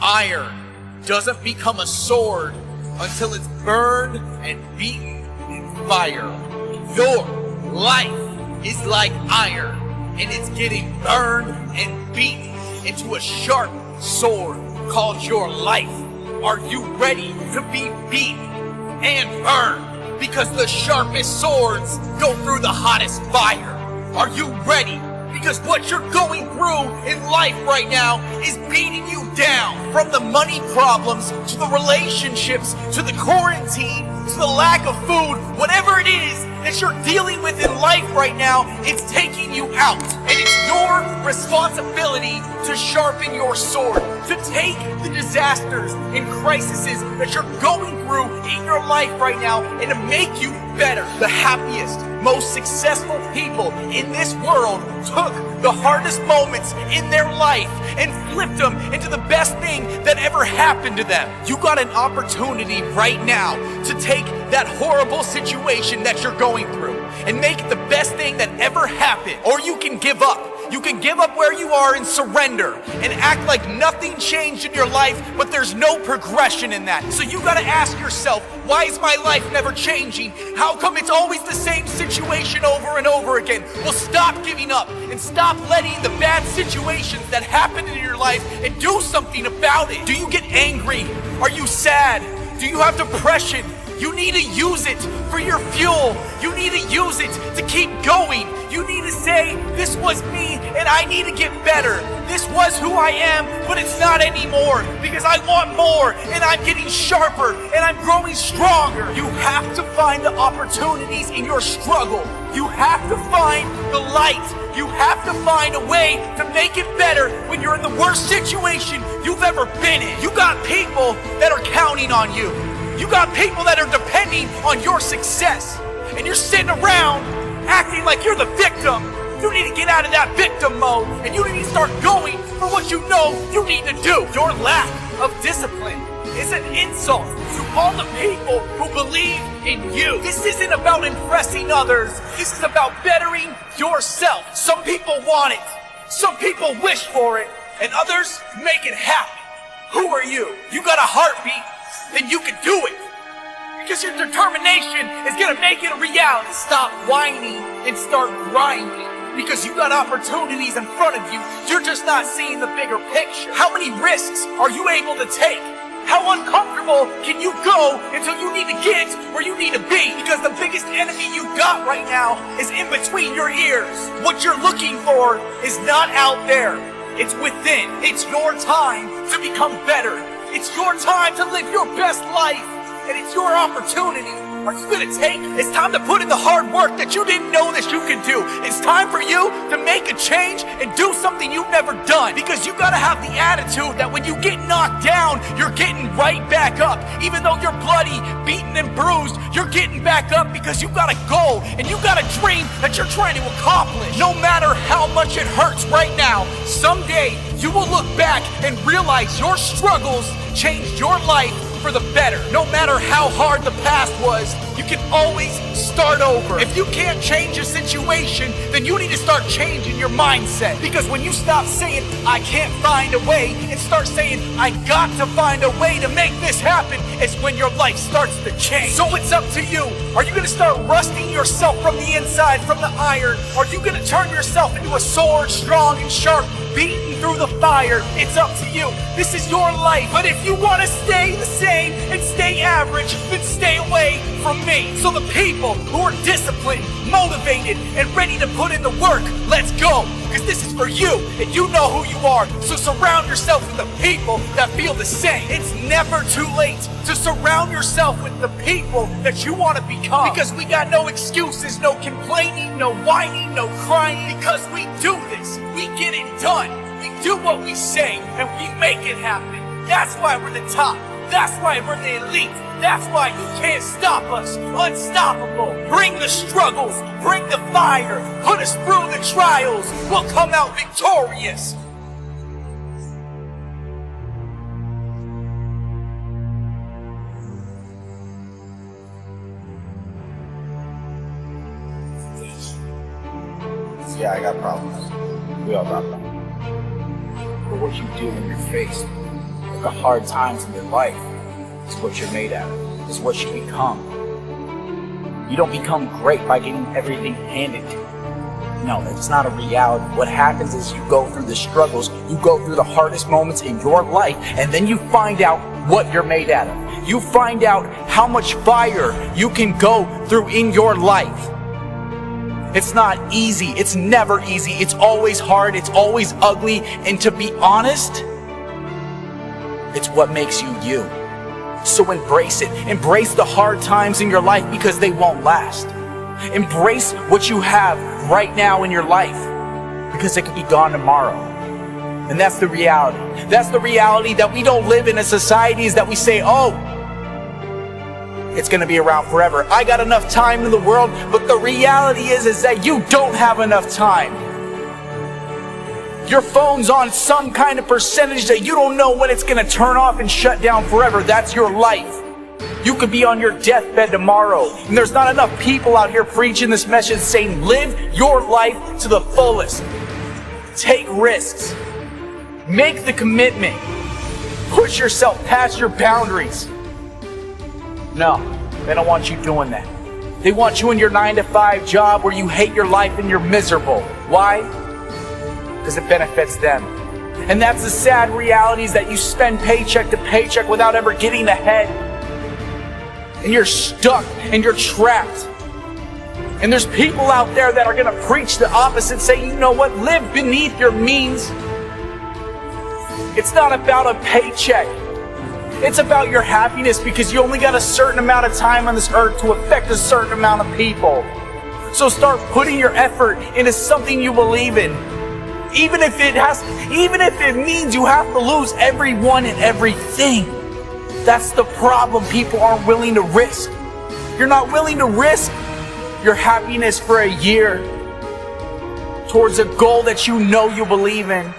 Iron doesn't become a sword until it's burned and beaten in fire. Your life is like iron, and it's getting burned and beaten into a sharp sword called your life. Are you ready to be beaten and burned? Because the sharpest swords go through the hottest fire. Are you ready? Because what you're going through in life right now is beating you down. From the money problems, to the relationships, to the quarantine, to the lack of food, whatever it is that you're dealing with in life right now, it's taking you out. And it's your responsibility to sharpen your sword, to take the disasters and crises that you're going through in your life right now and to make you better. The happiest, most successful people in this world took the hardest moments in their life and flipped them into the best thing that ever happened to them. You got an opportunity right now to take that horrible situation that you're going through and make it the best thing that ever happened. Or you can give up. You can give up where you are and surrender and act like nothing changed in your life, but there's no progression in that. So you gotta ask yourself, why is my life never changing? How come it's always the same situation over and over again? Well, stop giving up and stop letting the bad situations that happen in your life and do something about it. Do you get angry? Are you sad? Do you have depression? You need to use it for your fuel. You need to use it to keep going. You need to say, this was me and I need to get better. This was who I am, but it's not anymore because I want more and I'm getting sharper and I'm growing stronger. You have to find the opportunities in your struggle. You have to find the light. You have to find a way to make it better when you're in the worst situation you've ever been in. You got people that are counting on you. You got people that are depending on your success. And you're sitting around acting like you're the victim. You need to get out of that victim mode and you need to start going for what you know you need to do. Your lack of discipline is an insult to all the people who believe in you. This isn't about impressing others. This is about bettering yourself. Some people want it. Some people wish for it. And others make it happen. Who are you? You got a heartbeat, then you can do it. Because your determination is gonna make it a reality. Stop whining and start grinding. Because you got opportunities in front of you. You're just not seeing the bigger picture. How many risks are you able to take? How uncomfortable can you go until you need to get where you need to be? Because the biggest enemy you got right now is in between your ears. What you're looking for is not out there. It's within. It's your time to become better. It's your time to live your best life. And it's your opportunity. Are you gonna take? It's time to put in the hard work that you didn't know that you could do. It's time for you to make a change and do something you've never done. Because you gotta have the attitude that when you get knocked down, you're getting right back up. Even though you're bloody, beaten, and bruised, you're getting back up because you got a goal and you got a dream that you're trying to accomplish. No matter how much it hurts right now, someday you will look back and realize your struggles changed your life for the better. No matter how hard the past was, you can always start over. If you can't change a situation, then you need to start changing your mindset. Because when you stop saying, I can't find a way, and start saying, I got to find a way to make this happen, it's when your life starts to change. So it's up to you. Are you gonna start rusting yourself from the inside, from the iron? Are you gonna turn yourself into a sword, strong and sharp, beaten through the fire? It's up to you. This is your life. But if you want to stay the same and stay average, then stay away from me. So the people who are disciplined, motivated, and ready to put in the work, let's go. Because this is for you, and you know who you are. So surround yourself with the people that feel the same. It's never too late to surround yourself with the people that you want to become. Because we got no excuses, no complaining, no whining, no crying. Because we do this, we get it done. We do what we say, and we make it happen. That's why we're the top. That's why we're the elite. That's why you can't stop us. Unstoppable. Bring the struggles. Bring the fire. Put us through the trials. We'll come out victorious. Yeah, I got problems. We all got problems. But what you do when you're faced with The hard times in your life is what you're made out of, is what you become. You don't become great by getting everything handed to you. No, that's not a reality. What happens is you go through the struggles, you go through the hardest moments in your life, and then you find out what you're made out of. You find out how much fire you can go through in your life. It's not easy. It's never easy. It's always hard. It's always ugly. And to be honest, it's what makes you you. So embrace it. Embrace the hard times in your life because they won't last. Embrace what you have right now in your life because it could be gone tomorrow. And that's the reality. That's the reality that we don't live in a society is that we say, oh, it's going to be around forever. I got enough time in the world, but the reality is that you don't have enough time. Your phone's on some kind of percentage that you don't know when it's going to turn off and shut down forever. That's your life. You could be on your deathbed tomorrow. And there's not enough people out here preaching this message saying, live your life to the fullest. Take risks. Make the commitment. Push yourself past your boundaries. No, they don't want you doing that. They want you in your 9-to-5 job where you hate your life and you're miserable. Why? Because it benefits them. And that's the sad reality is that you spend paycheck to paycheck without ever getting ahead. And you're stuck and you're trapped. And there's people out there that are going to preach the opposite, say, you know what, live beneath your means. It's not about a paycheck. It's about your happiness because you only got a certain amount of time on this earth to affect a certain amount of people. So start putting your effort into something you believe in. Even if it means you have to lose everyone and everything. That's the problem. People aren't willing to risk. You're not willing to risk your happiness for a year towards a goal that you know you believe in.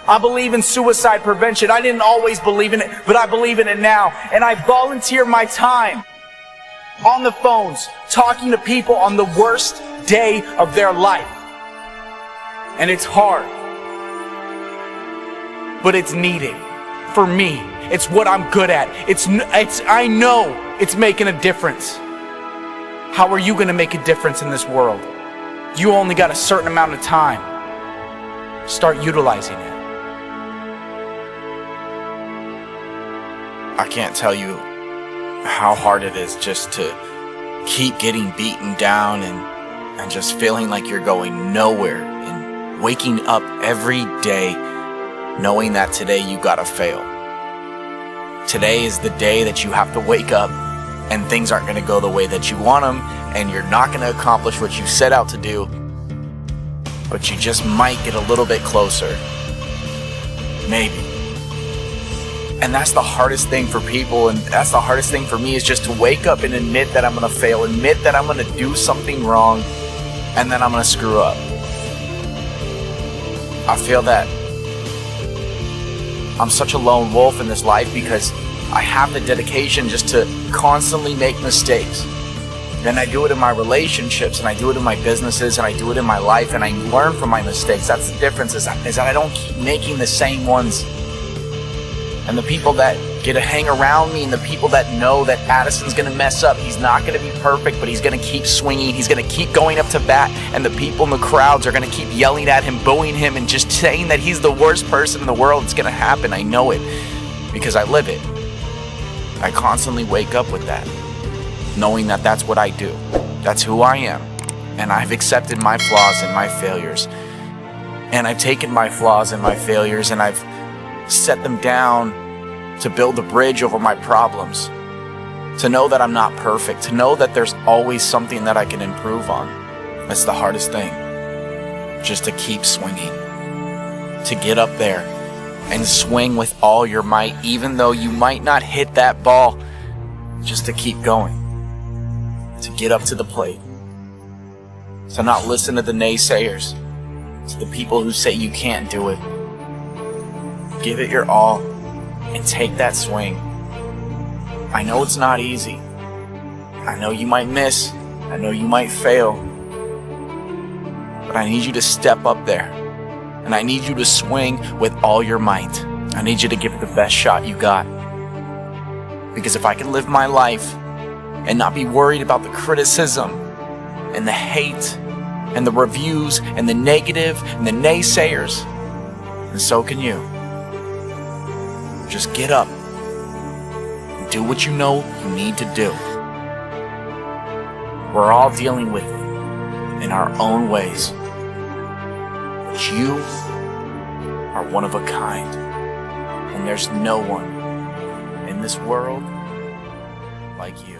I believe in suicide prevention. I didn't always believe in it, but I believe in it now. And I volunteer my time on the phones, talking to people on the worst day of their life. And it's hard, but it's needed. For me, it's what I'm good at. I know it's making a difference. How are you going to make a difference in this world? You only got a certain amount of time. Start utilizing it. I can't tell you how hard it is just to keep getting beaten down and just feeling like you're going nowhere and waking up every day knowing that today you gotta fail. Today is the day that you have to wake up and things aren't gonna go the way that you want them and you're not gonna accomplish what you set out to do, but you just might get a little bit closer. Maybe. And that's the hardest thing for people, and that's the hardest thing for me is just to wake up and admit that I'm gonna fail, admit that I'm gonna do something wrong, and then I'm gonna screw up. I feel that I'm such a lone wolf in this life because I have the dedication just to constantly make mistakes. And I do it in my relationships, and I do it in my businesses, and I do it in my life, and I learn from my mistakes. That's the difference, is that I don't keep making the same ones. And the people that get to hang around me and the people that know that Addison's going to mess up, he's not going to be perfect, but he's going to keep swinging, he's going to keep going up to bat, and the people in the crowds are going to keep yelling at him, booing him, and just saying that he's the worst person in the world. It's going to happen. I know it because I live it. I constantly wake up with that, knowing that that's what I do. That's who I am. And I've accepted my flaws and my failures. And I've taken my flaws and my failures and I've set them down to build a bridge over my problems, to know that I'm not perfect, to know that there's always something that I can improve on. That's the hardest thing, just to keep swinging, to get up there and swing with all your might, even though you might not hit that ball, just to keep going, to get up to the plate, to not listen to the naysayers, to the people who say you can't do it. Give it your all and take that swing. I know it's not easy. I know you might miss. I know you might fail. But I need you to step up there. And I need you to swing with all your might. I need you to give it the best shot you got. Because if I can live my life and not be worried about the criticism and the hate and the reviews and the negative and the naysayers, then so can you. Just get up and do what you know you need to do. We're all dealing with it in our own ways. But you are one of a kind. And there's no one in this world like you.